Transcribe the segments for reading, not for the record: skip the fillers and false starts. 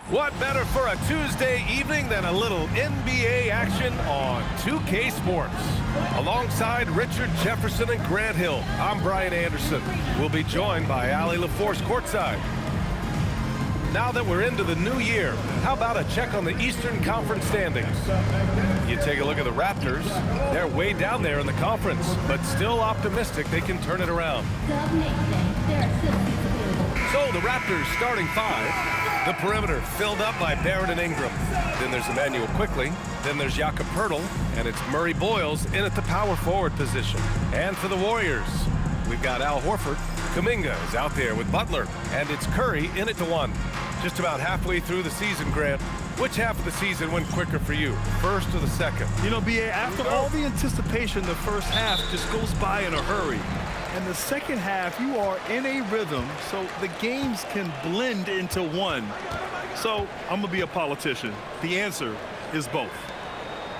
What better for a Tuesday evening than a little NBA action on 2K Sports? Alongside Richard Jefferson and Grant Hill, I'm Brian Anderson. We'll be joined by Allie LaForce courtside. Now that we're into the new year, how about a check on the Eastern Conference standings? You take a look at the Raptors. They're way down there in the conference, but still optimistic they can turn it around. So the Raptors starting five. The perimeter filled up by Barrett and Ingram. Then there's Emmanuel Quickly. Then there's Jakob Poeltl. And it's Murray Boyles in at the power forward position. And for the Warriors, we've got Al Horford. Kuminga is out there with Butler. And it's Curry in at the one. Just about halfway through the season, Grant. Which half of the season went quicker for you, first or the second? You know, B.A., after all the anticipation, the first half just goes by in a hurry. And the second half, you are in a rhythm, so the games can blend into one. So I'm going to be a politician. The answer is both.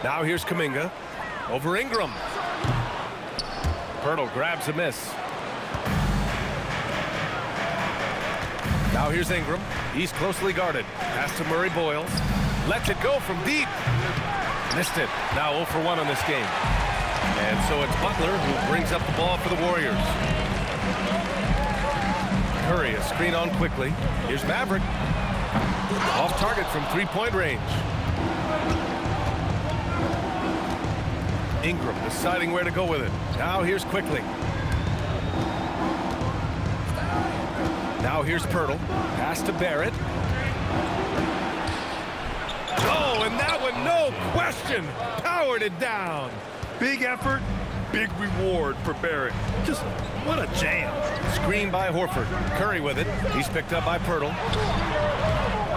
Now here's Kuminga over Ingram. Poeltl grabs a miss. Now here's Ingram. He's closely guarded. Pass to Murray Boyles. Lets it go from deep. Missed it. Now 0 for 1 on this game. And so it's Butler who brings up the ball for the Warriors. Curry, a screen on quickly. Here's Maverick. Off target from three-point range. Ingram deciding where to go with it. Now here's Quickly. Now here's Poeltl. Pass to Barrett. Oh, and that one, no question, powered it down. Big effort, big reward for Barrett. Just what a jam. Screen by Horford. Curry with it. He's picked up by Poeltl.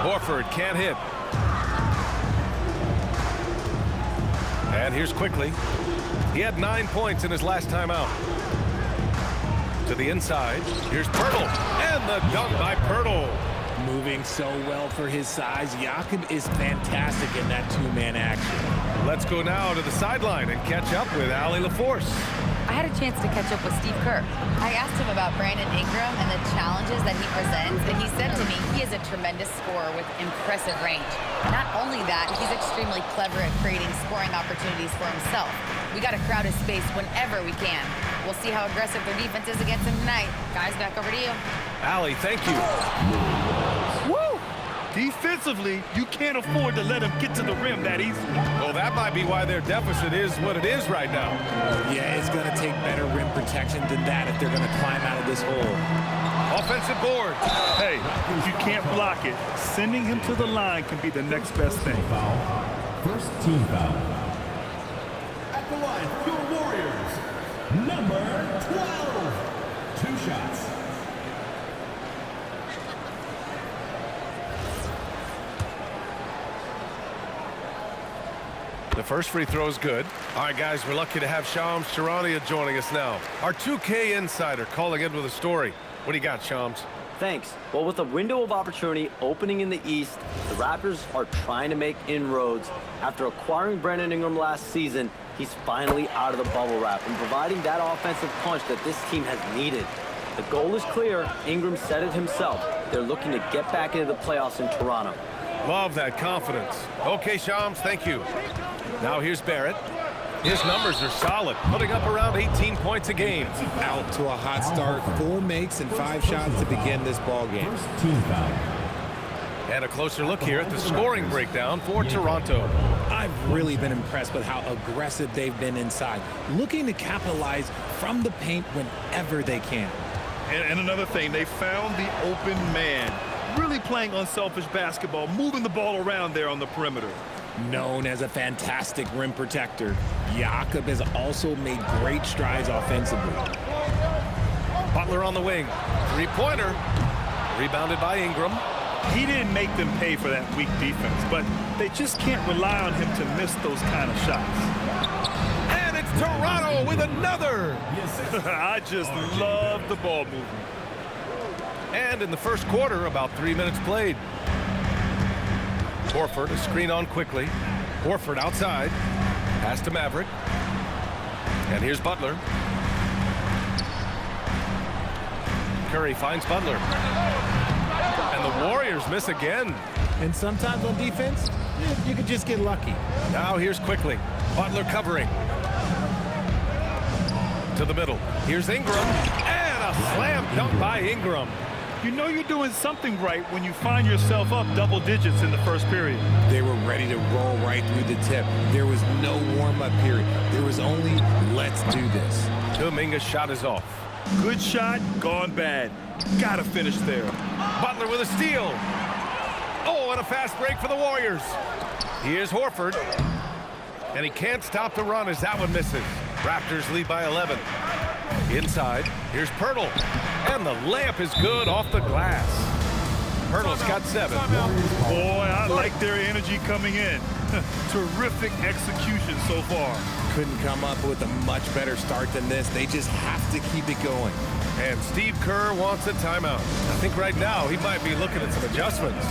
Horford can't hit. And here's Quickly. He had 9 points in his last time out. To the inside. Here's Poeltl. And the dunk by Poeltl. Moving so well for his size. Jakob is fantastic in that two-man action. Let's go now to the sideline and catch up with Allie LaForce. I had a chance to catch up with Steve Kerr. I asked him about Brandon Ingram and the challenges that he presents, and he said to me he is a tremendous scorer with impressive range. Not only that, he's extremely clever at creating scoring opportunities for himself. We got to crowd his space whenever we can. We'll see how aggressive their defense is against him tonight. Guys, back over to you. Allie, thank you. Woo! Defensively, you can't afford to let him get to the rim that easily. Well, that might be why their deficit is what it is right now. Yeah, it's going to take better rim protection than that if they're going to climb out of this hole. Offensive board. Hey, if you can't block it, sending him to the line can be the next best thing. First team foul. At the line, your Warriors, number 12. 2 shots. The first free throw is good. All right, guys, we're lucky to have Shams Charania joining us now. Our 2K insider calling in with a story. What do you got, Shams? Thanks. Well, with a window of opportunity opening in the East, the Raptors are trying to make inroads. After acquiring Brandon Ingram last season, he's finally out of the bubble wrap and providing that offensive punch that this team has needed. The goal is clear. Ingram said it himself. They're looking to get back into the playoffs in Toronto. Love that confidence. Okay, Shams, thank you. Now here's Barrett. His numbers are solid, putting up around 18 points a game. Out to a hot start, 4 makes and 5 shots to begin this ball game. First team foul. And a closer look here at the scoring breakdown for Toronto. I've really been impressed with how aggressive they've been inside, looking to capitalize from the paint whenever they can. And another thing, they found the open man. Really playing unselfish basketball, moving the ball around there on the perimeter. Known as a fantastic rim protector, Jakob has also made great strides offensively. Butler on the wing. Three-pointer. Rebounded by Ingram. He didn't make them pay for that weak defense, but they just can't rely on him to miss those kind of shots. And it's Toronto with another. I just love the ball movement. And in the first quarter, about 3 minutes played. Horford, a screen on quickly. Horford outside. Pass to Maverick. And here's Butler. Curry finds Butler. And And the Warriors miss again. And sometimes on defense, you could just get lucky. Now here's quickly. Butler covering. To the middle. Here's Ingram. And a slam dunk by Ingram. You know you're doing something right when you find yourself up double digits in the first period. They were ready to roll right through the tip. There was no warm-up period. There was only, let's do this. Kuminga's shot is off. Good shot, gone bad. Gotta finish there. Butler with a steal. Oh, and a fast break for the Warriors. Here's Horford. And he can't stop the run as that one misses. Raptors lead by 11. Inside, here's Pirtle. And the layup is good off the glass. Pirtle's got 7. Boy, I like their energy coming in. Terrific execution so far. Couldn't come up with a much better start than this. They just have to keep it going. And Steve Kerr wants a timeout. I think right now he might be looking at some adjustments.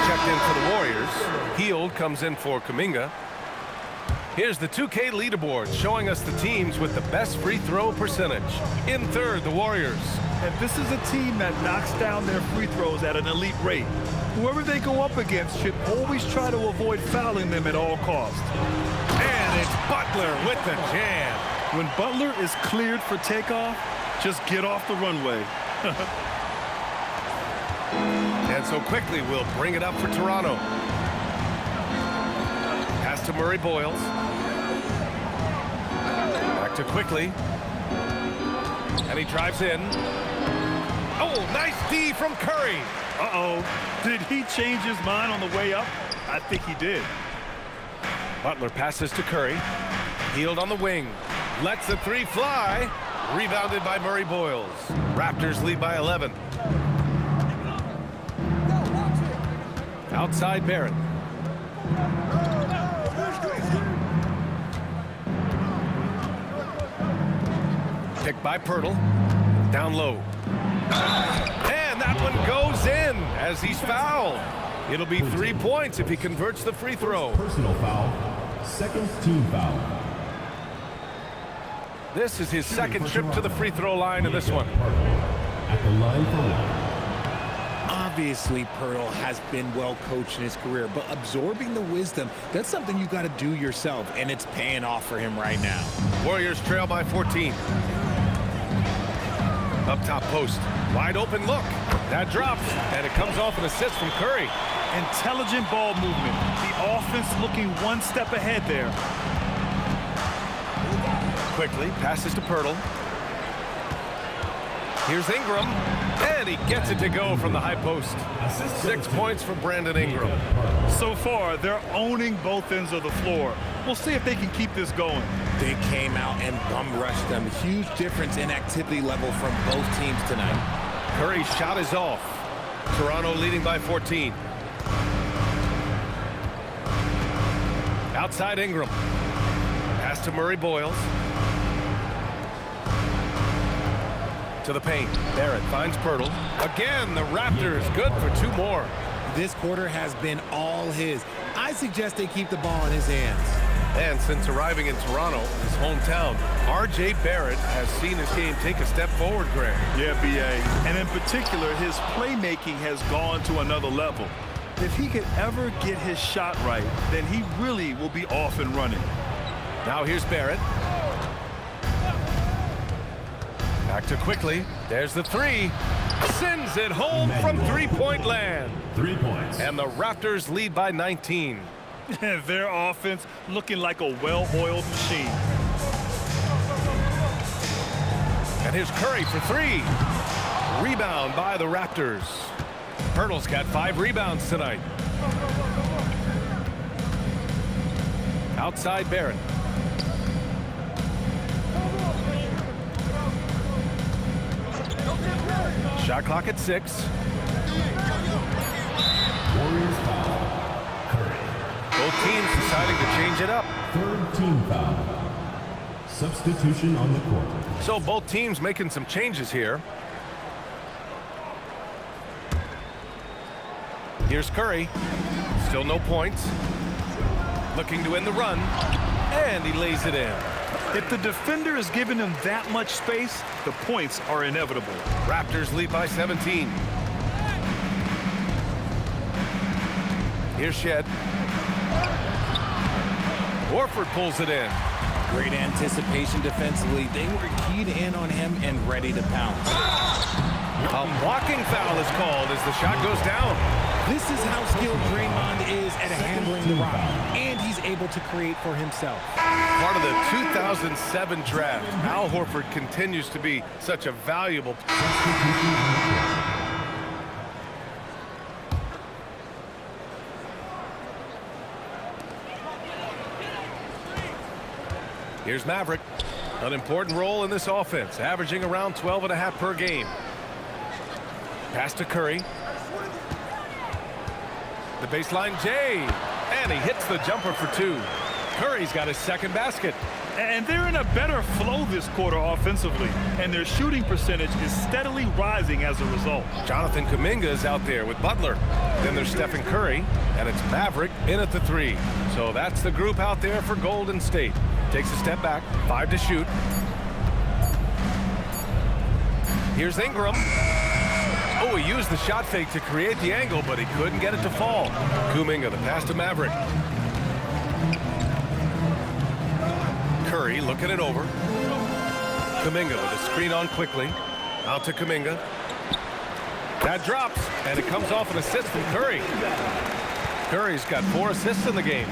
Checked in for the Warriors. Hield comes in for Kuminga. Here's the 2K leaderboard showing us the teams with the best free throw percentage. In third, the Warriors. And this is a team that knocks down their free throws at an elite rate. Whoever they go up against should always try to avoid fouling them at all costs. And it's Butler with the jam. When Butler is cleared for takeoff, just get off the runway. And so quickly we'll bring it up for Toronto. Pass to Murray Boyles. Back to quickly. And he drives in. Oh, nice D from Curry. Uh-oh. Did he change his mind on the way up? I think he did. Butler passes to Curry. Hield on the wing. Lets the 3 fly. Rebounded by Murray Boyles. Raptors lead by 11. Outside Barrett. Picked by Pirtle. Down low. And that one goes in as he's fouled. It'll be 3 points if he converts the free throw. Personal foul. Second team foul. This is his second trip to the free throw line in this one. At the line for one. Obviously, Pirtle has been well coached in his career, but absorbing the wisdom, that's something you got to do yourself, and it's paying off for him right now. Warriors trail by 14. Up top post. Wide open look. That drops, and it comes off an assist from Curry. Intelligent ball movement. The offense looking one step ahead there. Quickly passes to Pirtle. Here's Ingram, and he gets it to go from the high post. 6 points for Brandon Ingram. So far, they're owning both ends of the floor. We'll see if they can keep this going. They came out and bum rushed them. Huge difference in activity level from both teams tonight. Curry's shot is off. Toronto leading by 14. Outside Ingram. Pass to Murray Boyles. To the paint. Barrett finds Pirtle. Again, the Raptors good for 2 more. This quarter has been all his. I suggest they keep the ball in his hands. And since arriving in Toronto, his hometown, R.J. Barrett has seen his game take a step forward, Grant. Yeah, B.A. And in particular, his playmaking has gone to another level. If he could ever get his shot right, then he really will be off and running. Now here's Barrett. Back to quickly. There's the 3. Sends it home from 3-point land. 3 points. And the Raptors lead by 19. Their offense looking like a well-oiled machine. And here's Curry for 3. Rebound by the Raptors. Pirtle's got 5 rebounds tonight. Outside Barrett. Shot clock at 6. Warriors foul. Curry. Both teams deciding to change it up. Third team foul. Substitution on the court. So both teams making some changes here. Here's Curry. Still no points. Looking to end the run. And he lays it in. If the defender is giving him that much space, the points are inevitable. Raptors lead by 17. Here's Shed. Horford pulls it in. Great anticipation defensively. They were keyed in on him and ready to pounce. A blocking foul is called as the shot goes down. This is how skilled Draymond is at handling the rock, and he's able to create for himself. Part of the 2007 draft, Al Horford continues to be such a valuable. Here's Maverick. An important role in this offense, averaging around 12.5 per game. Pass to Curry. The baseline Jay. And he hits the jumper for two. Curry's got his second basket. And they're in a better flow this quarter offensively, and their shooting percentage is steadily rising as a result. Jonathan Kuminga is out there with Butler. Then there's Stephen Curry, and it's Maverick in at the three. So that's the group out there for Golden State. Takes a step back, 5 to shoot. Here's Ingram. Oh, he used the shot fake to create the angle, but he couldn't get it to fall. Kuminga, the pass to Maverick. Curry looking it over. Kuminga with a screen on quickly. Out to Kuminga. That drops, and it comes off an assist from Curry. Curry's got 4 assists in the game.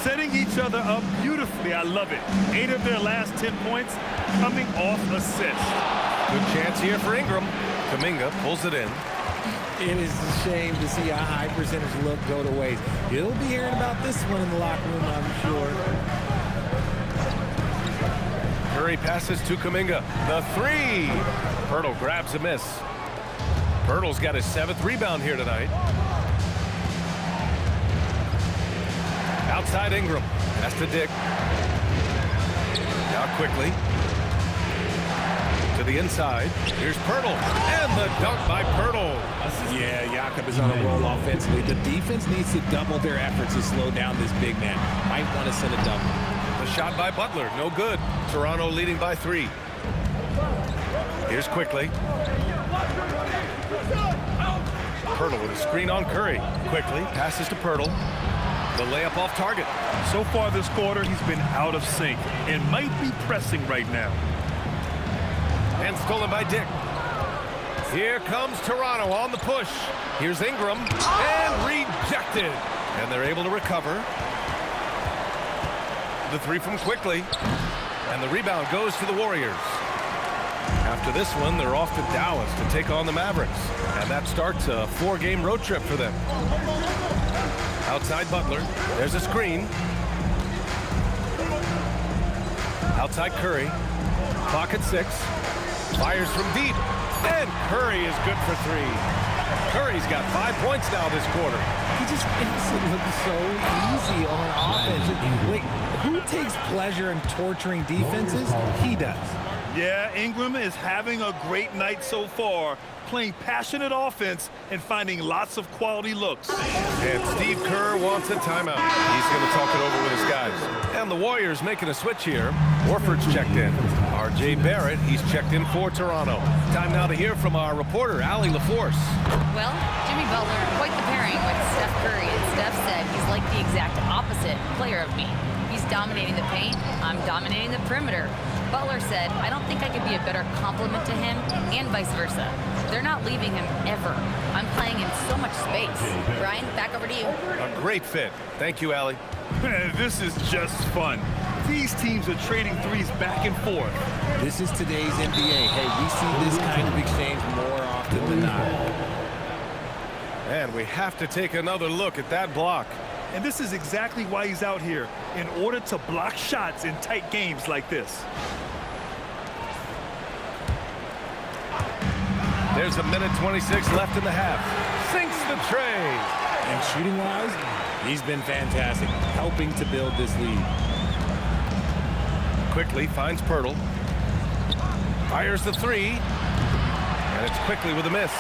Setting each other up beautifully. I love it. 8 of their last 10 points coming off assists. Good chance here for Ingram. Kuminga pulls it in. It is a shame to see a high percentage look go to waste. You'll be hearing about this one in the locker room, I'm sure. Curry passes to Kuminga. The three. Pirtle grabs a miss. Pirtle's got his 7th rebound here tonight. Outside Ingram. Pass to Dick. Now quickly. To the inside. Here's Pirtle. And the dunk by Pirtle. Yeah, Jakob is on a roll offensively. The defense needs to double their efforts to slow down this big man. Might want to send a double. The shot by Butler. No good. Toronto leading by 3. Here's quickly. Pirtle with a screen on Curry. Quickly passes to Pirtle. The layup off target. So far this quarter, he's been out of sync and might be pressing right now. And stolen by Dick. Here comes Toronto on the push. Here's Ingram. And rejected. And they're able to recover. The three from quickly. And the rebound goes to the Warriors. After this one, they're off to Dallas to take on the Mavericks. And that starts a 4-game road trip for them. Outside Butler. There's a screen. Outside Curry. Clock at 6. Fires from deep. And Curry is good for 3. Curry's got 5 points now this quarter. He just makes it look so easy on offense. Wait, who takes pleasure in torturing defenses? He does. Yeah, Ingram is having a great night so far, playing passionate offense and finding lots of quality looks. And Steve Kerr wants a timeout. He's going to talk it over with his guys. And the Warriors making a switch here. Horford's checked in. R.J. Barrett, he's checked in for Toronto. Time now to hear from our reporter, Allie LaForce. Well, Jimmy Butler, quite the pairing with Steph Curry. And Steph said he's like the exact opposite player of me. He's dominating the paint. I'm dominating the perimeter. Butler said, I don't think I could be a better complement to him, and vice versa. They're not leaving him ever. I'm playing in so much space. Brian, back over to you. A great fit. Thank you, Allie. This is just fun. These teams are trading threes back and forth. This is today's NBA. Hey, we see this kind of exchange more often than not. And we have to take another look at that block. And this is exactly why he's out here, in order to block shots in tight games like this. There's a minute 26 left in the half. Sinks the tray. And shooting-wise, he's been fantastic, helping to build this lead. Quickly finds Pirtle. Fires the three. And it's quickly with a miss.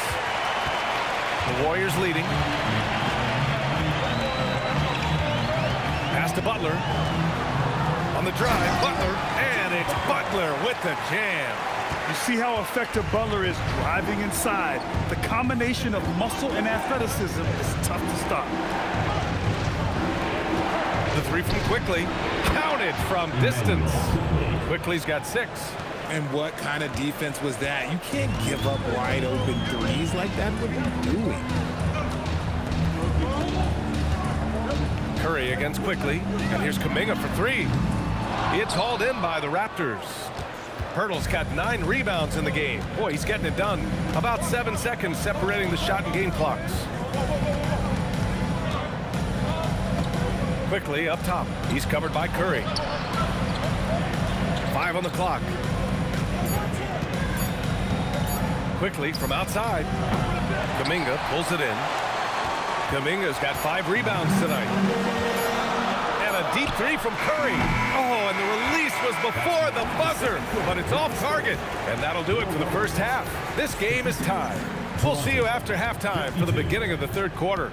The Warriors leading. to Butler. On the drive, Butler, and it's Butler with the jam. You see how effective Butler is driving inside. The combination of muscle and athleticism is tough to stop. The three from Quickly, counted from distance. Quickly's got 6. And what kind of defense was that? You can't give up wide open threes like that. What are you doing? Curry against Quickly, and here's Kuminga for 3. It's hauled in by the Raptors. Pirtle's got 9 rebounds in the game. Boy, he's getting it done. About 7 seconds separating the shot and game clocks. Quickly up top. He's covered by Curry. 5 on the clock. Quickly from outside. Kuminga pulls it in. Kuminga's got 5 rebounds tonight. And a deep 3 from Curry. Oh, and the release was before the buzzer, but it's off target. And that'll do it for the first half. This game is tied. We'll see you after halftime for the beginning of the third quarter.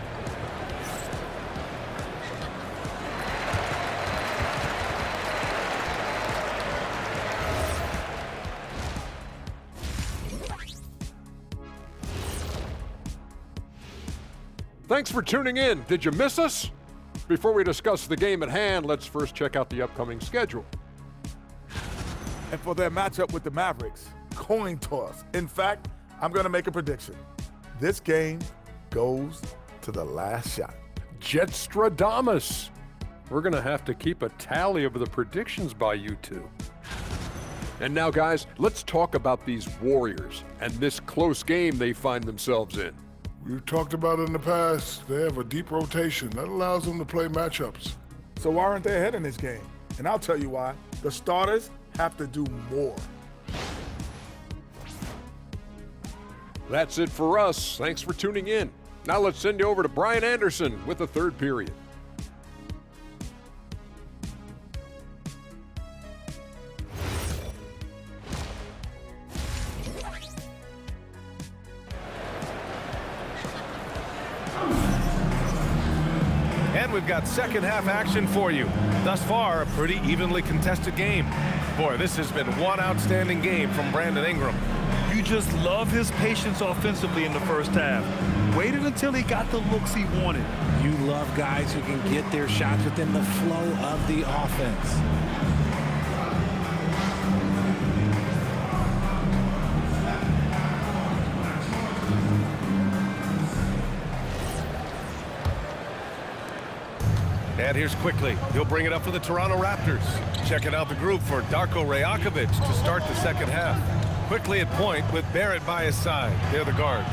Thanks for tuning in. Did you miss us? Before we discuss the game at hand, let's first check out the upcoming schedule. And for their matchup with the Mavericks, coin toss. In fact, I'm going to make a prediction. This game goes to the last shot. Jetstradamus. We're going to have to keep a tally of the predictions by you two. And now, guys, let's talk about these Warriors and this close game they find themselves in. We've talked about it in the past. They have a deep rotation. That allows them to play matchups. So why aren't they ahead in this game? And I'll tell you why. The starters have to do more. That's it for us. Thanks for tuning in. Now let's send you over to Brian Anderson with the third period. And we've got second half action for you. Thus far, a pretty evenly contested game. Boy, this has been one outstanding game from Brandon Ingram. You just love his patience offensively in the first half. Waited until he got the looks he wanted. You love guys who can get their shots within the flow of the offense. And here's Quickly. He'll bring it up for the Toronto Raptors. Checking out the group for Darko Rajakovic to start the second half. Quickly at point with Barrett by his side. They're the guards.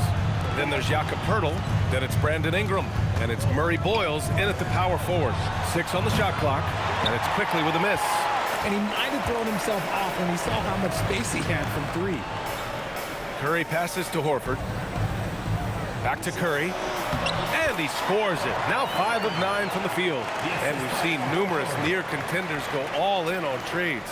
Then there's Jakob Poeltl. Then it's Brandon Ingram. And it's Murray Boyles in at the power forward. 6 on the shot clock. And it's Quickly with a miss. And he might have thrown himself off when he saw how much space he had from 3. Curry passes to Horford. Back to Curry. And he scores it. Now 5 of 9 from the field. And we've seen numerous near contenders go all in on trades.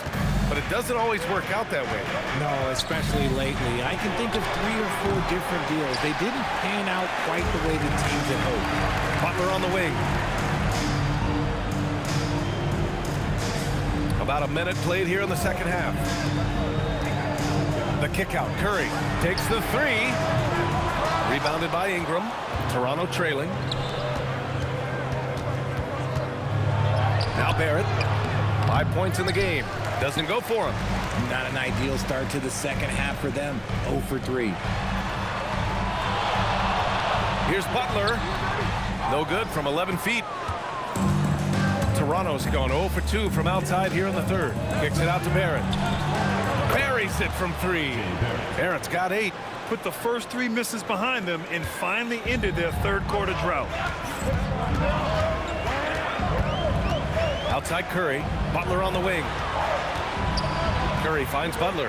But it doesn't always work out that way. No, especially lately. I can think of 3 or 4 different deals. They didn't pan out quite the way the teams had hoped. Butler on the wing. About a minute played here in the second half. The kick out. Curry takes the 3. Rebounded by Ingram. Toronto trailing. Now Barrett. 5 points in the game. Doesn't go for him. Not an ideal start to the second half for them. 0 for 3. Here's Butler. No good from 11 feet. Toronto's gone 0 for 2 from outside here in the third. Kicks it out to Barrett. Buries it from 3. Barrett's got 8. Put the first 3 misses behind them and finally ended their third quarter drought. Outside Curry. Butler on the wing. Curry finds Butler.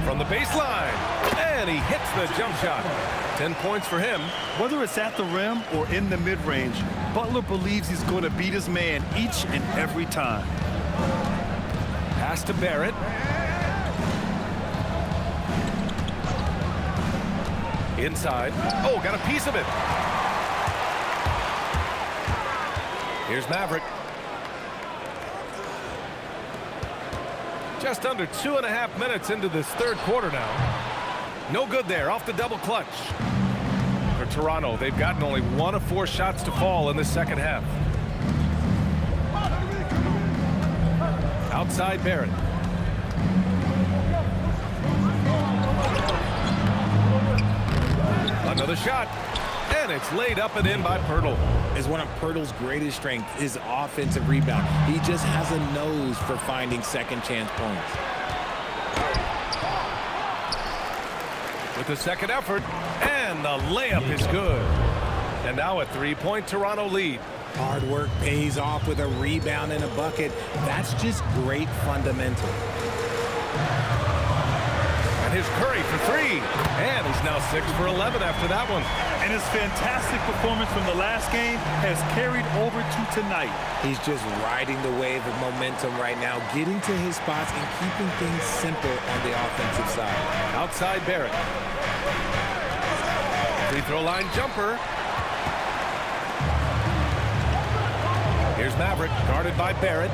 From the baseline. And he hits the jump shot. 10 points for him. Whether it's at the rim or in the mid-range, Butler believes he's going to beat his man each and every time. Pass to Barrett. Inside. Oh, got a piece of it. Here's Maverick. Just under 2.5 minutes into this third quarter now. No good there, off the double clutch. For Toronto, they've gotten only 1 of 4 shots to fall in the second half. Outside Barrett. Another shot, and it's laid up and in by Pirtle. Is one of Pirtle's greatest strengths, his offensive rebound. He just has a nose for finding second chance points. With the second effort, and the layup is good. And now a 3-point Toronto lead. Hard work pays off with a rebound and a bucket. That's just great fundamental. And here's Curry for 3. And he's now 6 for 11 after that one. And his fantastic performance from the last game has carried over to tonight. He's just riding the wave of momentum right now, getting to his spots and keeping things simple on the offensive side. Outside Barrett. Free throw line jumper. Here's Maverick, guarded by Barrett.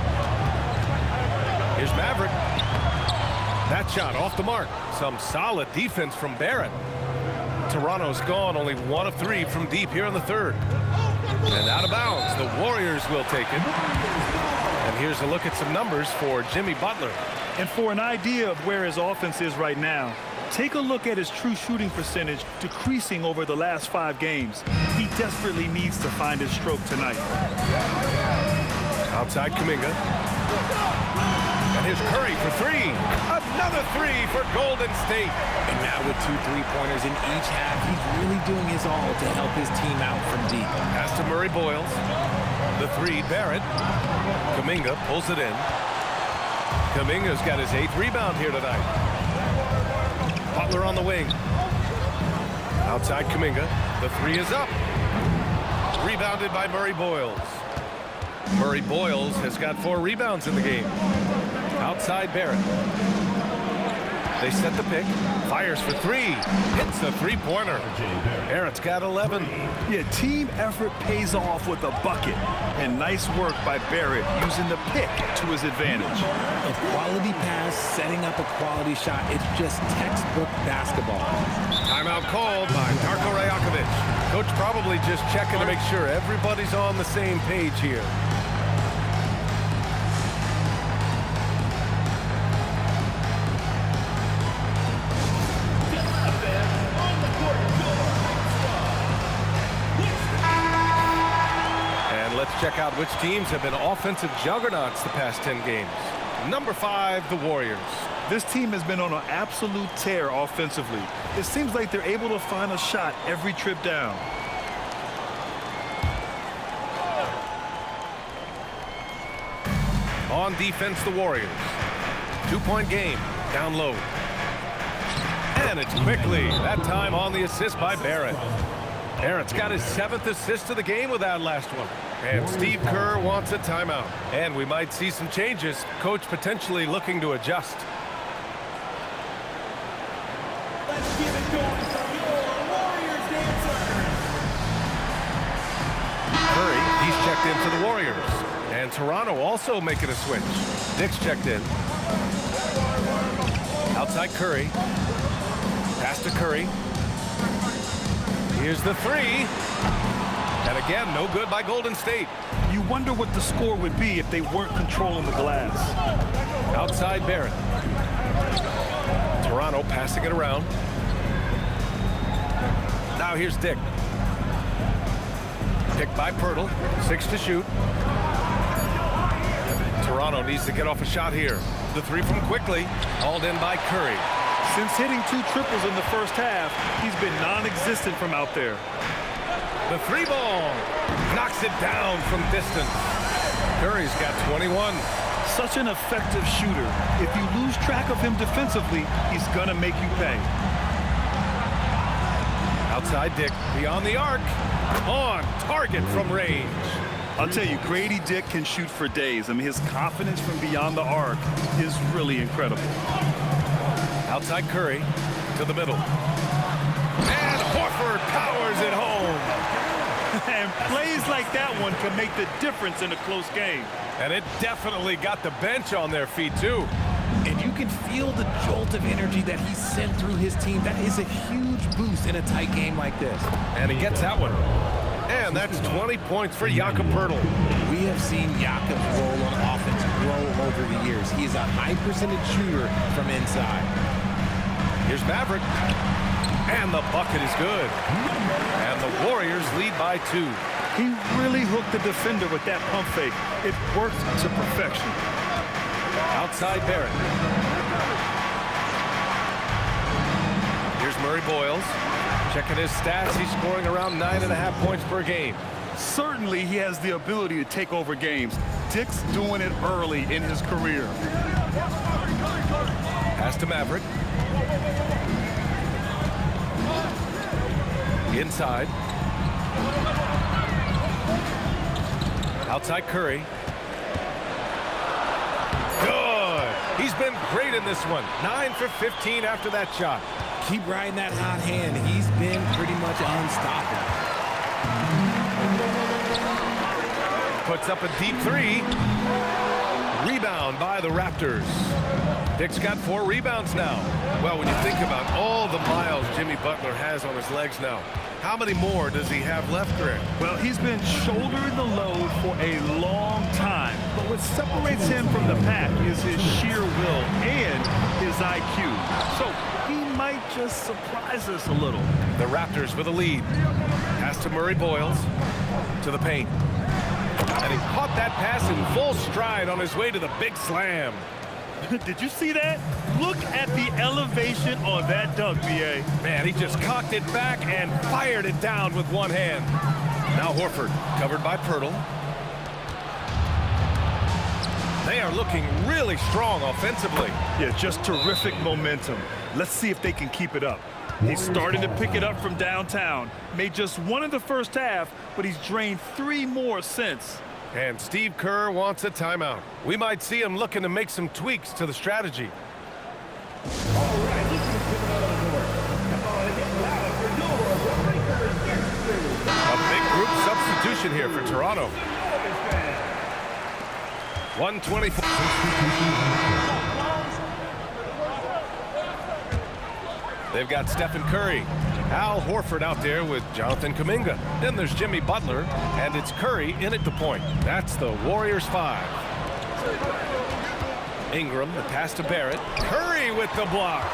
Here's Maverick. That shot off the mark. Some solid defense from Barrett. Toronto's gone only 1 of 3 from deep here in the third. And out of bounds, the Warriors will take it. And here's a look at some numbers for Jimmy Butler. And for an idea of where his offense is right now, take a look at his true shooting percentage decreasing over the last 5 games. He desperately needs to find his stroke tonight. Outside Kuminga. And here's Curry for 3. Another 3 for Golden State. And now with 2 3-pointers in each half, he's really doing his all to help his team out from deep. Pass to Murray Boyles. The 3, Barrett. Kuminga pulls it in. Kuminga's got his 8th rebound here tonight. Butler on the wing. Outside Kuminga. The 3 is up. Rebounded by Murray Boyles. Murray Boyles has got 4 rebounds in the game. Outside Barrett. They set the pick. Fires for 3. Hits the 3-pointer. Barrett's got 11. Yeah, team effort pays off with a bucket. And nice work by Barrett using the pick to his advantage. A quality pass, setting up a quality shot. It's just textbook basketball. Timeout called by Darko Rajakovic. Coach probably just checking to make sure everybody's on the same page here. Let's check out which teams have been offensive juggernauts the past 10 games. Number 5, the Warriors. This team has been on an absolute tear offensively. It seems like they're able to find a shot every trip down. On defense, the Warriors. 2-point game, down low. And it's quickly, that time on the assist by Barrett. Barrett's got his 7th assist of the game with that last one. And Steve Kerr wants a timeout. And we might see some changes. Coach potentially looking to adjust. Let's get it going from your Warriors dancer. Curry, he's checked in for the Warriors. And Toronto also making a switch. Dick's checked in. Outside Curry. Pass to Curry. Here's the 3. And again, no good by Golden State. You wonder what the score would be if they weren't controlling the glass. Outside Barrett. Toronto passing it around. Now here's Dick. Picked by Pirtle. 6 to shoot. Toronto needs to get off a shot here. The 3 from Quickly. Hauled in by Curry. Since hitting 2 triples in the first half, he's been non-existent from out there. The 3 ball knocks it down from distance. Curry's got 21. Such an effective shooter. If you lose track of him defensively, he's going to make you pay. Outside Dick, beyond the arc. On target from range. I'll tell you, Grady Dick can shoot for days. I mean, his confidence from beyond the arc is really incredible. Outside Curry to the middle. And Horford powers it home. And plays like that one can make the difference in a close game. And it definitely got the bench on their feet, too. And you can feel the jolt of energy that he sent through his team. That is a huge boost in a tight game like this. And he gets that one. And that's 20 points for Jakob Poeltl. We have seen Jakob's role on offense grow over the years. He is a high percentage shooter from inside. Here's Maverick. And the bucket is good. And the Warriors lead by 2. He really hooked the defender with that pump fake. It worked to perfection. Outside Barrett. Here's Murray Boyles. Checking his stats, he's scoring around 9.5 points per game. Certainly he has the ability to take over games. Dick's doing it early in his career. Pass to Maverick. Inside. Outside Curry. Good. He's been great in this one. 9 for 15 after that shot. Keep riding that hot hand. He's been pretty much unstoppable. Puts up a deep 3. Rebound by the Raptors. Dick's got 4 rebounds now. Well, when you think about all the miles Jimmy Butler has on his legs now, how many more does he have left, Greg? Well, he's been shouldering the load for a long time. But what separates him from the pack is his sheer will and his IQ. So he might just surprise us a little. The Raptors with a lead. Pass to Murray Boyles. To the paint. And he caught that pass in full stride on his way to the big slam. Did you see that? Look at the elevation on that dunk, B.A. Man, he just cocked it back and fired it down with one hand. Now Horford, covered by Poeltl. They are looking really strong offensively. Yeah, just terrific momentum. Let's see if they can keep it up. He's starting to pick it up from downtown. Made just 1 in the first half, but he's drained 3 more since. And Steve Kerr wants a timeout. We might see him looking to make some tweaks to the strategy. A big group substitution here for Toronto. 124. They've got Stephen Curry. Al Horford out there with Jonathan Kuminga. Then there's Jimmy Butler, and it's Curry in at the point. That's the Warriors 5. Ingram, the pass to Barrett. Curry with the block.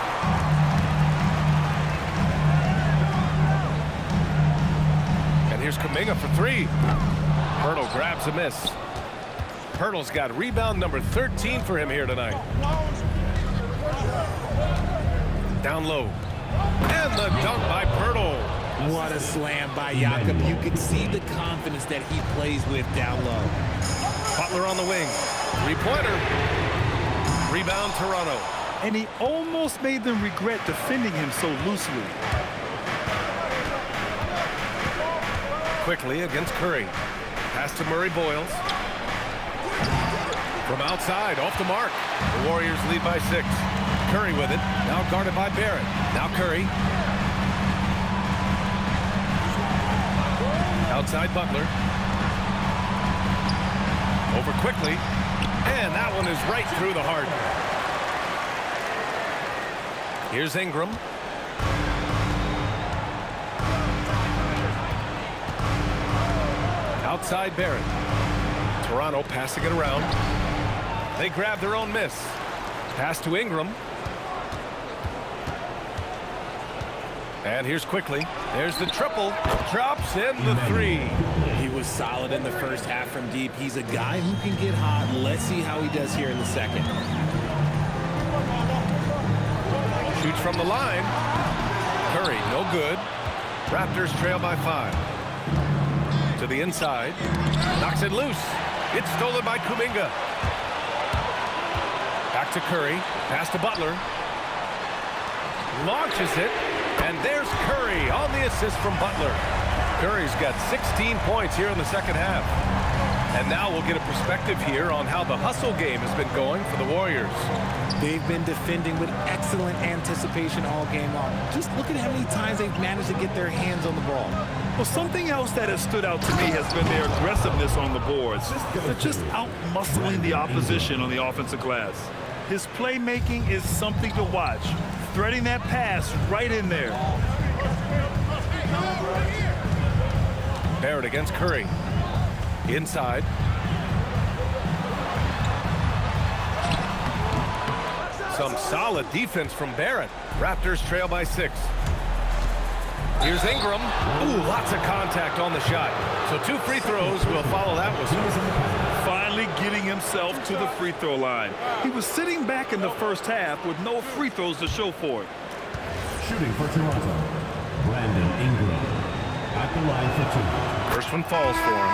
And here's Kuminga for 3. Poeltl grabs a miss. Poeltl's got rebound number 13 for him here tonight. Down low. And the dunk by Poeltl. What a slam by Jakob. You can see the confidence that he plays with down low. Butler on the wing. 3-pointer. Rebound Toronto. And he almost made them regret defending him so loosely. Quickly against Curry. Pass to Murray Boyles. From outside, off the mark. The Warriors lead by 6. Curry with it. Now guarded by Barrett. Now Curry. Outside Butler. Over quickly. And that one is right through the heart. Here's Ingram. Outside Barrett. Toronto passing it around. They grab their own miss. Pass to Ingram. And here's quickly. There's the triple. Drops in the 3. He was solid in the first half from deep. He's a guy who can get hot. Let's see how he does here in the second. Shoots from the line. Curry, no good. Raptors trail by 5. To the inside. Knocks it loose. It's stolen by Kuminga. Back to Curry. Pass to Butler. Launches it. And there's Curry on the assist from Butler. Curry's got 16 points here in the second half. And now we'll get a perspective here on how the hustle game has been going for the Warriors. They've been defending with excellent anticipation all game long. Just look at how many times they've managed to get their hands on the ball. Well, something else that has stood out to me has been their aggressiveness on the boards. They're just out-muscling the opposition on the offensive glass. His playmaking is something to watch. Threading that pass right in there. Barrett against Curry. Inside. Some solid defense from Barrett. Raptors trail by 6. Here's Ingram. Ooh, lots of contact on the shot. So 2 free throws will follow that whistle. Finally getting himself to the free throw line. He was sitting back in the first half with no free throws to show for it. Shooting for Toronto, Brandon Ingram. At the line for 2. First one falls for him.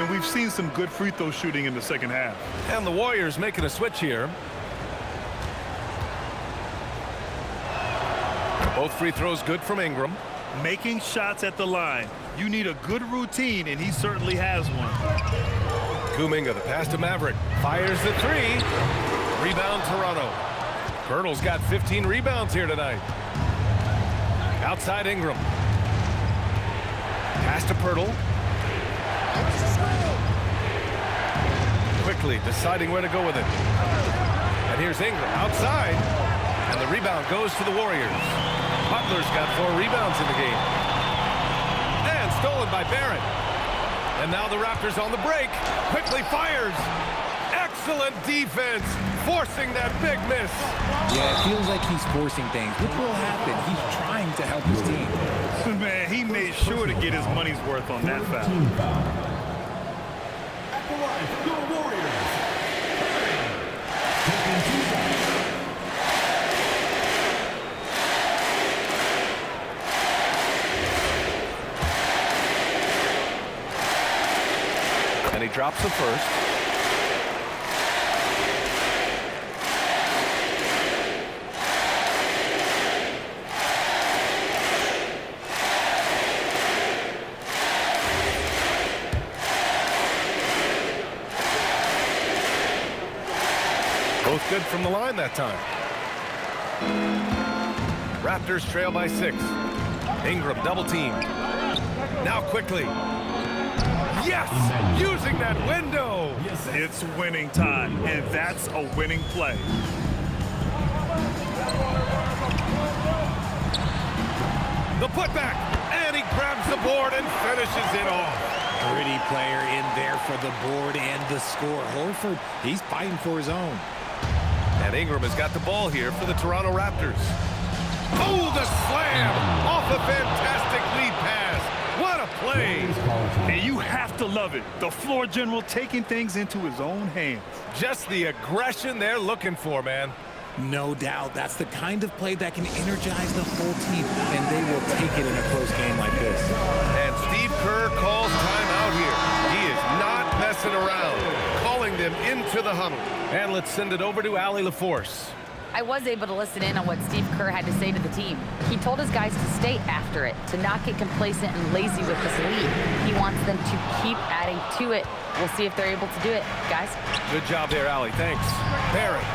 And we've seen some good free throw shooting in the second half. And the Warriors making a switch here. Both free throws good from Ingram. Making shots at the line. You need a good routine, and he certainly has one. Kuminga, the pass to Maverick. Fires the 3. Rebound Toronto. Pirtle's got 15 rebounds here tonight. Outside Ingram. Pass to Pirtle. Quickly deciding where to go with it. And here's Ingram outside. And the rebound goes to the Warriors. Butler's got 4 rebounds in the game. And stolen by Barrett. And now the Raptors on the break. Quickly fires. Excellent defense. Forcing that big miss. Yeah, it feels like he's forcing things. What will happen? He's trying to help his team. Man, he made sure to get his money's worth on that foul. At the line for your Warriors, taking 2 shots. And he drops the first. Both good from the line that time. Raptors trail by 6. Ingram double team. Now quickly. Yes! Using that window! It's winning time, and that's a winning play. The putback, and he grabs the board and finishes it off. Pretty player in there for the board and the score. Horford, he's fighting for his own. And Ingram has got the ball here for the Toronto Raptors. Oh, the slam! Off a fantastic lead pass. What a play! And you have to love it. The floor general taking things into his own hands. Just the aggression they're looking for, man. No doubt. That's the kind of play that can energize the whole team, and they will take it in a close game like this. And Steve Kerr calls timeout here. He is not messing around, calling them into the huddle. And let's send it over to Allie LaForce. I was able to listen in on what Steve Kerr had to say to the team. He told his guys to stay after it, to not get complacent and lazy with this lead. He wants them to keep adding to it. We'll see if they're able to do it, guys. Good job there, Allie. Thanks. Barrett.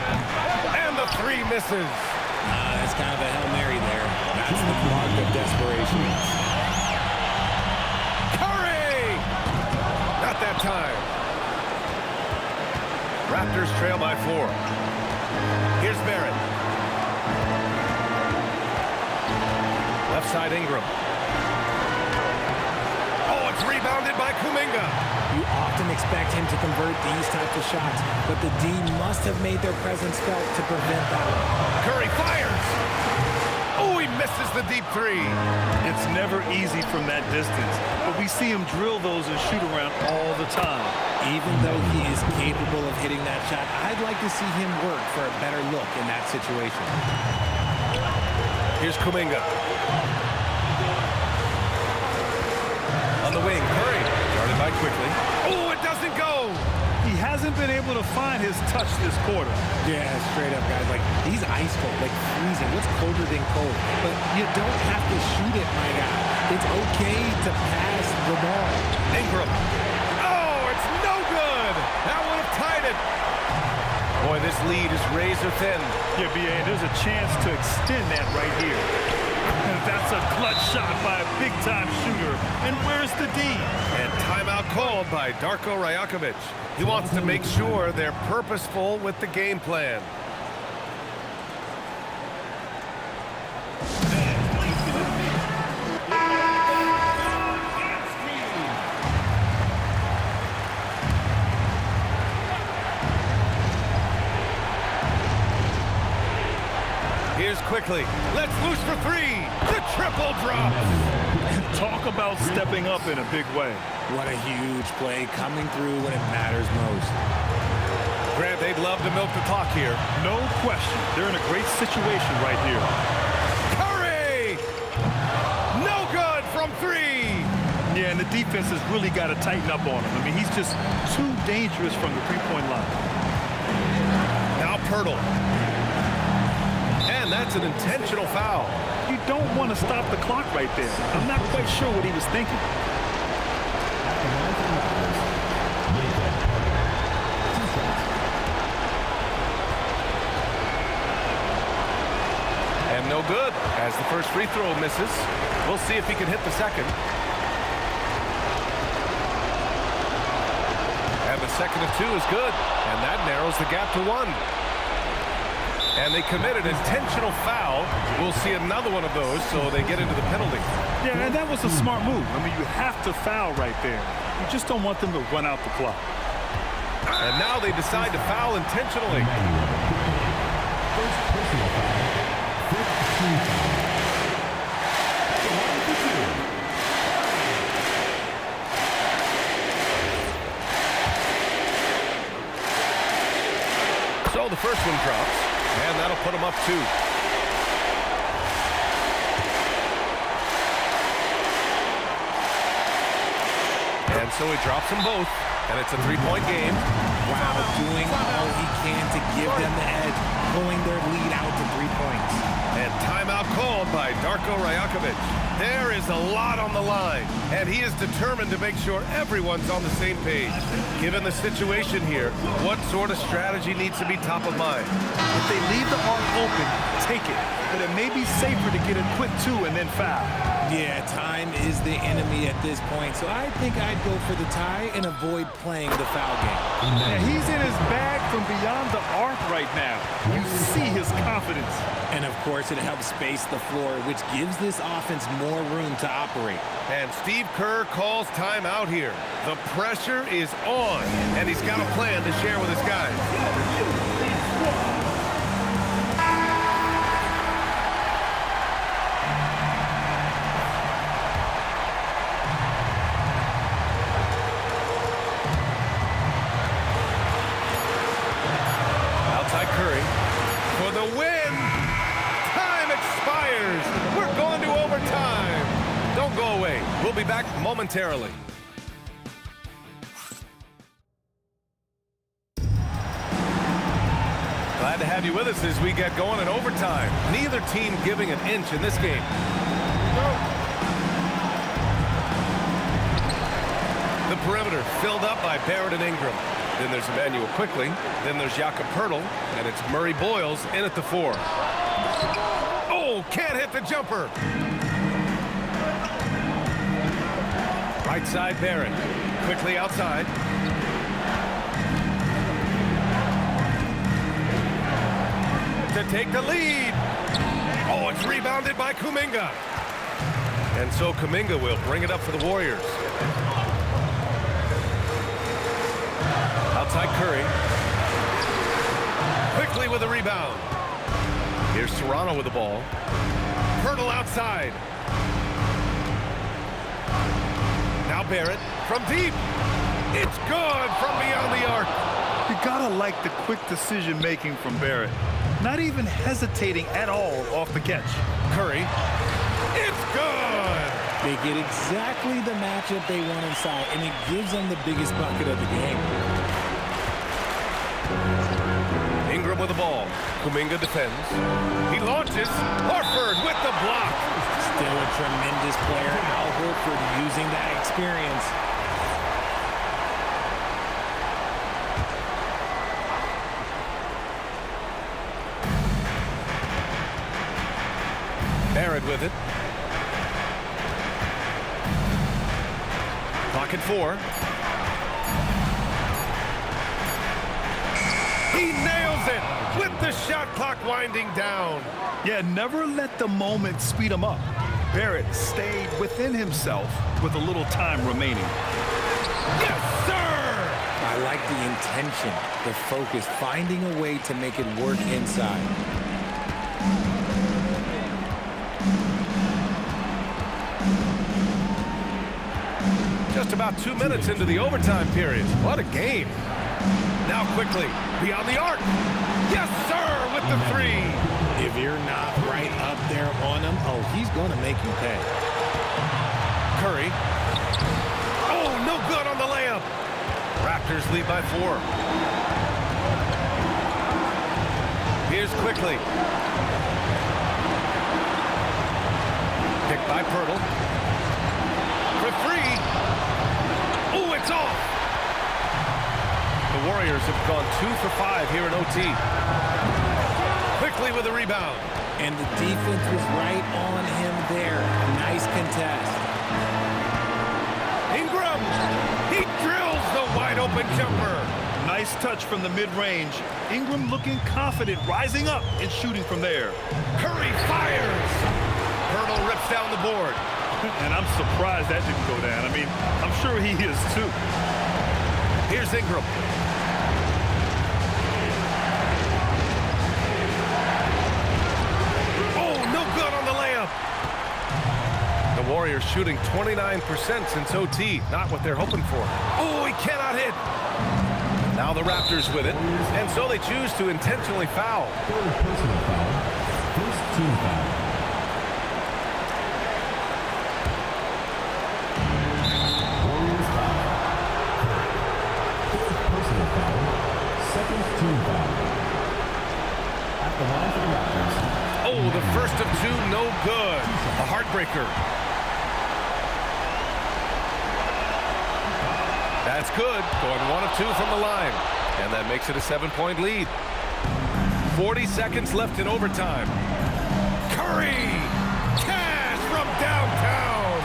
And the 3 misses. That's kind of a Hail Mary there. That's the mark of desperation. Curry! Not that time. Raptors trail by 4. Here's Barrett. Left side Ingram. Oh, it's rebounded by Kuminga. You often expect him to convert these types of shots, but the D must have made their presence felt to prevent that. Curry fires. Oh, he misses the deep 3. It's never easy from that distance, but we see him drill those and shoot around all the time. Even though he is capable of hitting that shot, I'd like to see him work for a better look in that situation. Here's Kuminga. On the wing, Curry. Started by quickly. Oh, it doesn't go! He hasn't been able to find his touch this quarter. Yeah, straight up, guys. Like, he's ice cold, like freezing. What's colder than cold? But you don't have to shoot it, my guy. It's okay to pass the ball. Ingram. That would have tied it. Boy, this lead is razor thin. Yeah, B.A., there's a chance to extend that right here. And that's a clutch shot by a big-time shooter. And where's the D? And timeout called by Darko Rajakovic. He wants to make sure they're purposeful with the game plan. Here's quickly. Let's loose for three. The triple drop. Talk about stepping up in a big way. What a huge play coming through when it matters most. Grant, they'd love to milk the clock here. No question. They're in a great situation right here. Curry! No good from three. Yeah, and the defense has really got to tighten up on him. I mean, he's just too dangerous from the three-point line. Now Pirtle. And that's an intentional foul. You don't want to stop the clock right there. I'm not quite sure what he was thinking. And no good as the first free throw misses. We'll see if he can hit the second. And the second of two is good. And that narrows the gap to one. And they committed intentional foul. We'll see another one of those, so they get into the penalty. Yeah, and that was a smart move. I mean, you have to foul right there. You just don't want them to run out the clock. And now they decide to foul intentionally. First personal foul. Fifth team foul. So the first one drops, and that'll put them up two. And so he drops them both, and it's a three-point game. Wow, doing all he can to give them the edge, pulling their lead out to 3 points. And timeout called by Darko Rajakovic. There is a lot on the line, and he is determined to make sure everyone's on the same page. Given the situation here, what sort of strategy needs to be top of mind? If they leave the arc open, take it. But it may be safer to get a quick two and then foul. Yeah, time is the enemy at this point, so I think I'd go for the tie and avoid playing the foul game. Yeah, he's in his bag from beyond the arc right now. You see his confidence. And of course, it helps space the floor, which gives this offense more room to operate. And Steve Kerr calls timeout here. The pressure is on, and he's got a plan to share with his guys. Outside Curry for the win. Time expires. We're going to overtime. Don't go away. We'll be back momentarily. Glad to have you with us as we get going in overtime. Neither team giving an inch in this game. The perimeter filled up by Barrett and Ingram. Then there's Emmanuel Quickly. Then there's Jakob Pirtle. And it's Murray Boyles in at the 4. Oh, can't hit the jumper. Right side Barrett. Quickly outside. To take the lead. Oh, it's rebounded by Kuminga. And so Kuminga will bring it up for the Warriors. Outside Curry. Quickly with a rebound. Here's Toronto with the ball. Pirtle outside. Now Barrett from deep. It's good from beyond the arc. You gotta like the quick decision-making from Barrett. Not even hesitating at all off the catch. Curry. It's good. They get exactly the matchup they want inside, and it gives them the biggest bucket of the game. Ingram with the ball. Kuminga defends. He launches. Horford with the block. Still a tremendous player. Al Horford using that experience. Barrett inside with it. Clock at 4. He nails it with the shot clock winding down. Yeah, never let the moment speed him up. Barrett stayed within himself with a little time remaining. Yes, sir! I like the intention, the focus, finding a way to make it work inside. Just about 2 minutes into the overtime period. What a game. Now quickly, beyond the arc. Yes, sir, with the 3. If you're not right up there on him, oh, he's going to make you pay. Curry. Oh, no good on the layup. Raptors lead by 4. Here's quickly. Picked by Pirtle. For 3. Oh, it's off. The Warriors have gone 2 for 5 here in OT. Quickly with a rebound. And the defense was right on him there. Nice contest. Ingram. He drills the wide open jumper. Nice touch from the mid-range. Ingram looking confident, rising up and shooting from there. Curry fires. Pirtle rips down the board. And I'm surprised that didn't go down. I mean, I'm sure he is too. Here's Ingram. The Warriors shooting 29% since OT. Not what they're hoping for. Oh, he cannot hit. Now the Raptors with it. And so they choose to intentionally foul. Third personal foul. First team foul. Warriors foul. Third personal foul. Second team foul. At the line for the Raptors. Oh, the first of 2, no good. A heartbreaker. That's good. Going 1 of 2 from the line. And that makes it a 7-point lead. 40 seconds left in overtime. Curry! Cash from downtown!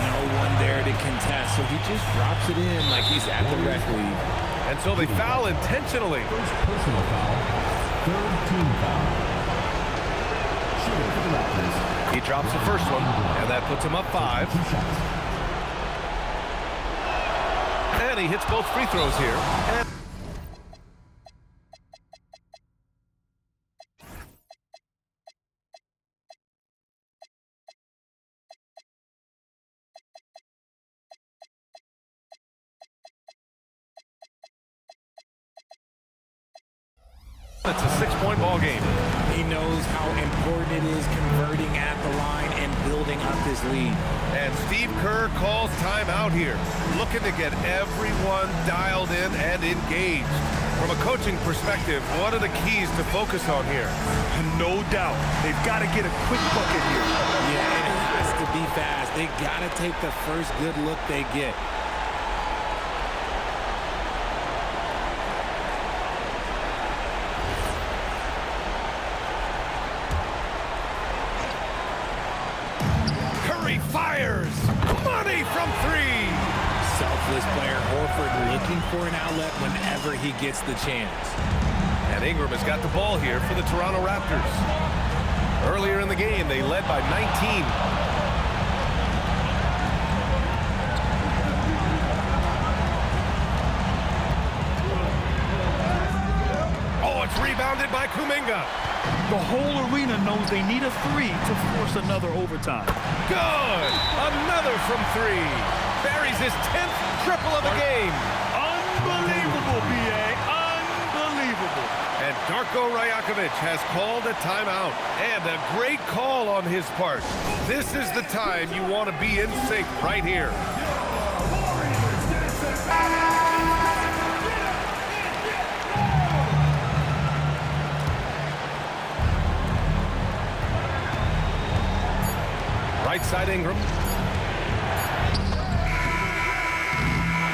No one there to contest, so he just drops it in like he's at the rec league. And so they foul intentionally. First personal foul. Third team foul. Shooting for the Raptors. He drops the first one, and that puts him up 5. 2 shots. And he hits both free throws here. And it's a 6-point ball game. He knows how important it is converting at the line and building up his lead. And Steve Kerr calls timeout here, looking to get everyone dialed in and engaged. From a coaching perspective, what are the keys to focus on here? No doubt. They've got to get a quick bucket here. Yeah, and it has to be fast. They got to take the first good look they get. Fires! Money from 3! Selfless player Horford looking for an outlet whenever he gets the chance. And Ingram has got the ball here for the Toronto Raptors. Earlier in the game, they led by 19. Oh, it's rebounded by Kuminga. The whole arena knows they need a 3 to force another overtime. Good! Another from 3. Buries his 10th triple of the game. Unbelievable, B.A. Unbelievable. And Darko Rajakovic has called a timeout. And a great call on his part. This is the time you want to be in sync right here. Right side Ingram.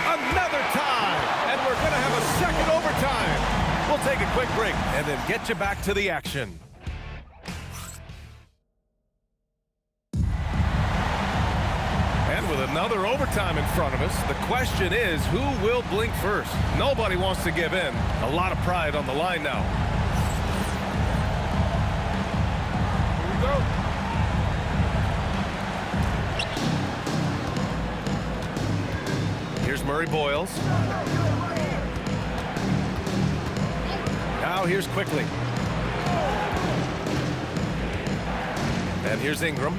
Another tie, and we're going to have a second overtime. We'll take a quick break and then get you back to the action. with another overtime in front of us. The question is, who will blink first? Nobody wants to give in. A lot of pride on the line now. Here we go. Here's Murray Boyles. Now here's Quickly. And here's Ingram.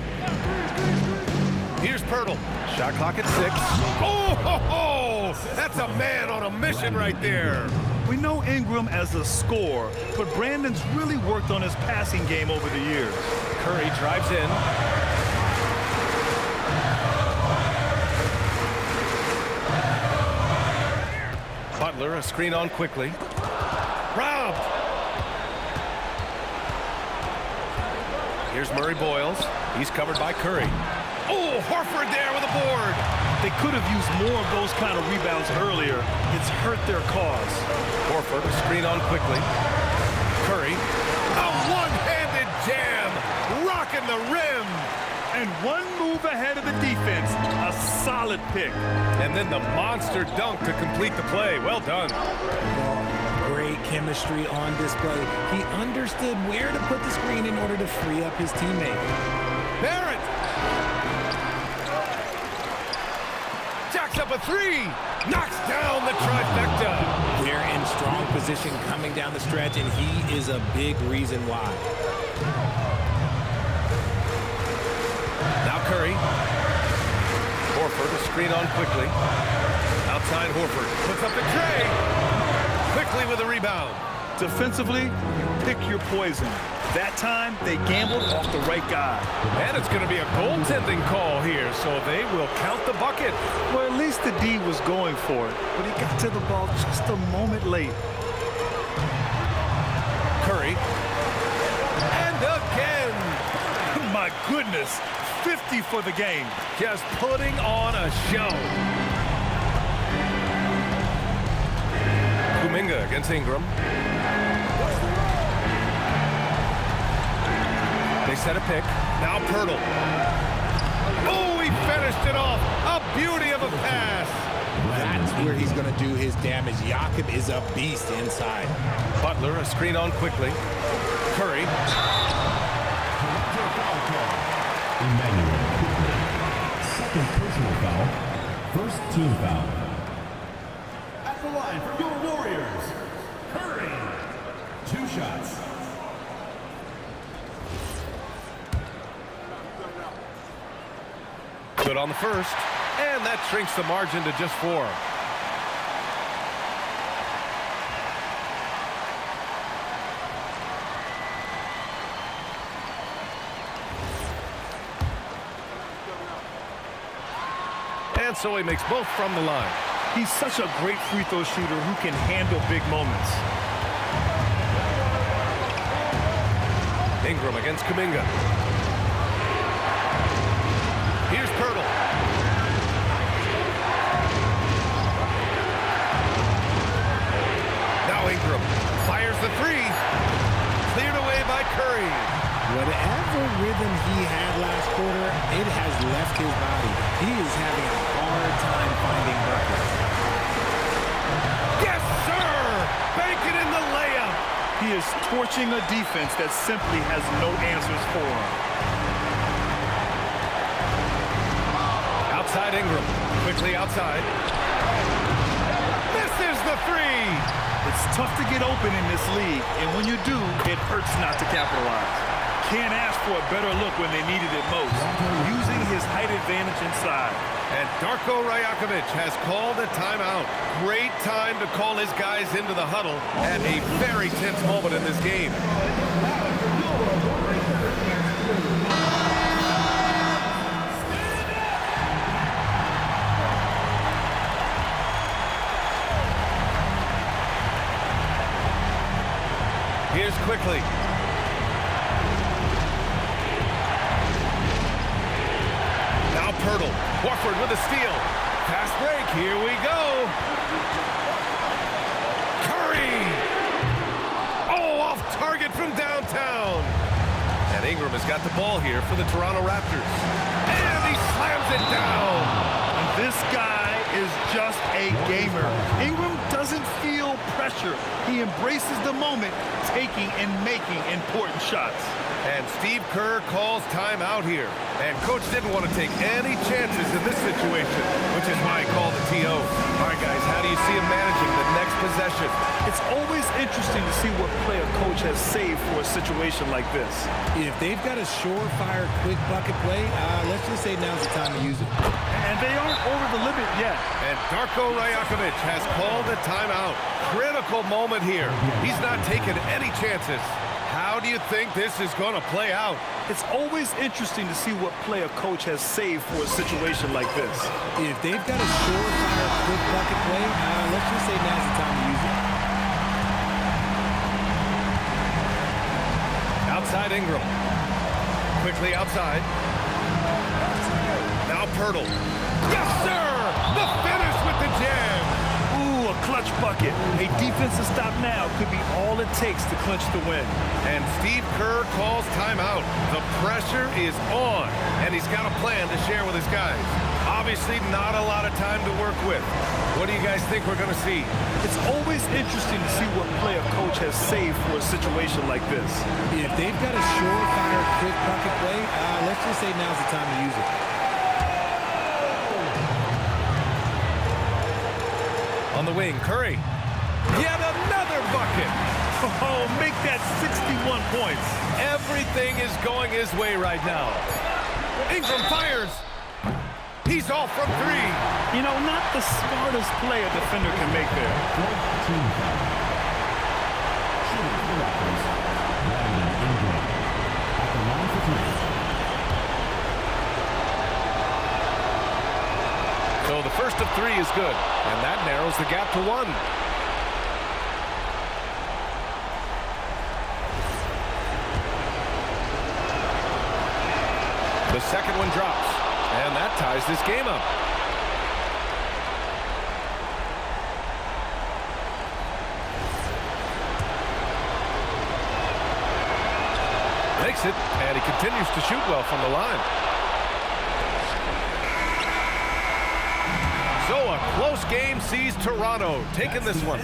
Here's Pirtle. Shot clock at 6. Oh, ho, ho! That's a man on a mission right there. We know Ingram as a scorer, but Brandon's really worked on his passing game over the years. Curry drives in. Butler, a screen on Quickly. Robbed. Here's Murray Boyles. He's covered by Curry. Oh, Horford there with a board. They could have used more of those kind of rebounds earlier. It's hurt their cause. Horford, a screen on Quickly. Curry. A one-handed jam. Rocking the rim. And one move ahead of the defense. A solid pick. And then the monster dunk to complete the play. Well done. Great chemistry on display. He understood where to put the screen in order to free up his teammate. Barrett. Jacks up a 3. Knocks down the trifecta. They're in strong position coming down the stretch, and he is a big reason why. Now Curry. Horford, a screen on Quickly. Outside Horford. Puts up the tray. Quickly with a rebound. Defensively, pick your poison. That time, they gambled off the right guy. And it's going to be a goaltending call here, so they will count the bucket. Well, at least the D was going for it, but he got to the ball just a moment late. Curry. And again. My goodness, 50 for the game. Just putting on a show. Kuminga against Ingram. They set a pick. Now Pirtle. Oh, he finished it off. A beauty of a pass. That's where he's going to do his damage. Jakob is a beast inside. Butler, a screen on Quickly. Curry. Emmanuel Quickly. Second personal foul. First team foul. At the line for your Warriors, Curry. 2 shots. Good on the first. And that shrinks the margin to just 4. And so he makes both from the line. He's such a great free throw shooter who can handle big moments. Ingram against Kuminga. Here's Pirtle. Now Ingram fires the 3. Cleared away by Curry. Whatever rhythm he had last quarter, it has left his body. He is having a hard time finding buckets. Yes, sir! Bank it in the layup. He is torching a defense that simply has no answers for him. Outside Ingram. Quickly outside. Misses the 3. It's tough to get open in this league, and when you do, it hurts not to capitalize. Can't ask for a better look when they needed it most, using his height advantage inside. And Darko Rajakovic has called a timeout. Great time to call his guys into the huddle at a very tense moment in this game. Here's Quickly. Now Pirtle. Horford with a steal. Fast break. Here we go. Curry. Oh, off target from downtown. And Ingram has got the ball here for the Toronto Raptors. And he slams it down. This guy is just a gamer. Ingram doesn't feel pressure. He embraces the moment, taking and making important shots. And Steve Kerr calls timeout here. And coach didn't want to take any chances in this situation, which is why he called the TO. All right, guys, how do you see him managing the next possession? It's always interesting to see what play a coach has saved for a situation like this. If they've got a surefire, quick bucket play, let's just say now's the time to use it. And they aren't over the limit yet. And Darko Rajakovic has called a timeout. Critical moment here. He's not taking any chances. How do you think this is going to play out? It's always interesting to see what play a coach has saved for a situation like this. If they've got a surefire, quick bucket play, let's just say now's the time to use it. Outside Ingram. Quickly outside. Now Pirtle. Yes, sir! The finish with the jam. Ooh, a clutch bucket. A defensive stop now could be all it takes to clinch the win. And Steve Kerr calls timeout. The pressure is on, and he's got a plan to share with his guys. Obviously, not a lot of time to work with. What do you guys think we're going to see? It's always interesting to see what play a coach has saved for a situation like this. If they've got a surefire, quick bucket play, let's just say now's the time to use it. On the wing, Curry. Yet another bucket. Oh, make that 61 points. Everything is going his way right now. Ingram fires. He's off from three. You know, not the smartest play a defender can make there. Team foul. Shooting for the Raptors, Brandon Ingram. At the line for three. So the first of three is good, and that narrows the gap to one. The second one drops, and that ties this game up. Makes it, and he continues to shoot well from the line. So a close game sees Toronto taking this one.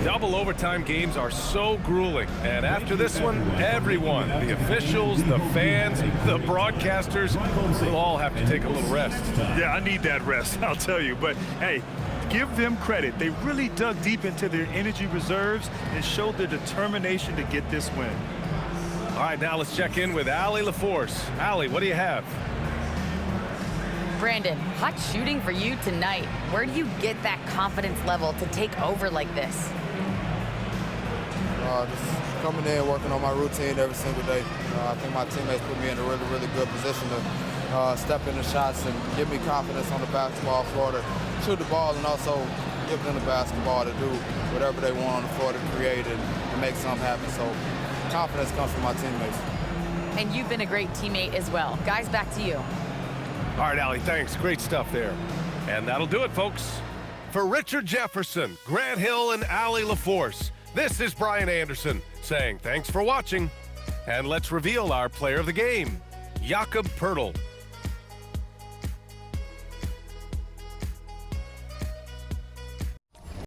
Double overtime games are so grueling. And after this one, everyone, the officials, the fans, the broadcasters, will all have to take a little rest. Yeah, I need that rest, I'll tell you. But, hey, give them credit. They really dug deep into their energy reserves and showed their determination to get this win. All right, now let's check in with Allie LaForce. Allie, what do you have? Brandon, hot shooting for you tonight. Where do you get that confidence level to take over like this? Just coming in, working on my routine every single day. I think my teammates put me in a really, really good position to step in the shots and give me confidence on the basketball floor to shoot the ball, and also give them the basketball to do whatever they want on the floor to create and make something happen. So confidence comes from my teammates. And you've been a great teammate as well. Guys, back to you. All right, Allie, thanks. Great stuff there. And that'll do it, folks. For Richard Jefferson, Grant Hill, and Allie LaForce, this is Brian Anderson saying thanks for watching. And let's reveal our player of the game, Jakob Poeltl.